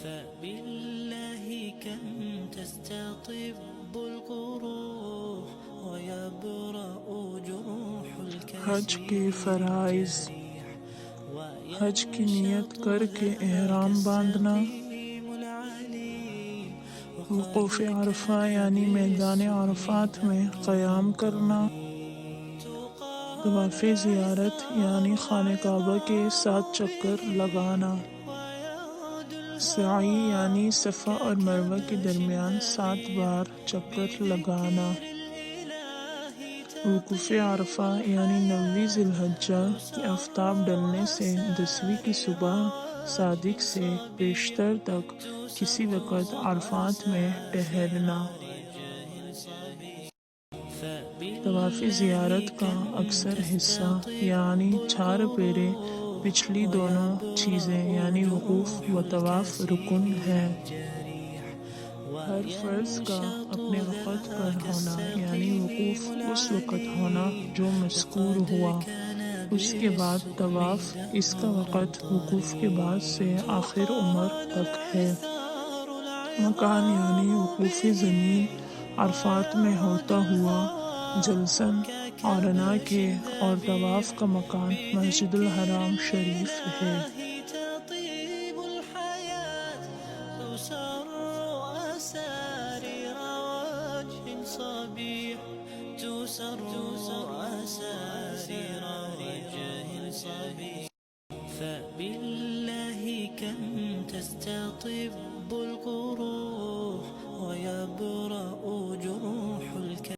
فبالله كم تستطب القروح ويبرأ جروح حج کے الكسر فرائض: حج کی نیت کر کے احرام باندھنا، وقوف عرفہ یعنی میدان عرفات میں قیام کرنا، طواف زیارت یعنی خانہ کعبہ کے 7 چکر لگانا، سعی یعنی صفا اور مروہ کے درمیان 7 بار چکر لگانا، وقوف عرفہ یعنی 9 ذی الحجہ کی آفتاب ڈھلنے سے 10ویں کی صبح صادق سے پیشتر تک کسی وقت عرفات میں ٹہرنا، طواف زیارت کا اکثر حصہ یعنی 4 پھیرے پچھلی دونوں چیزیں یعنی وقوف و طواف رکن ہے۔ ہر فرض کا اپنے وقت پر ہونا یعنی وقوف اس وقت ہونا جو مذکور ہوا، اس کے بعد طواف، اس کا وقت وقوف کے بعد سے آخر عمر تک ہے۔ مکان یعنی وقوف زمین عرفات میں ہوتا ہوا جلسن عارنا کے، اور طواف کا مکان مسجد الحرام شریف ہے۔ فبالله كم تستطب القروح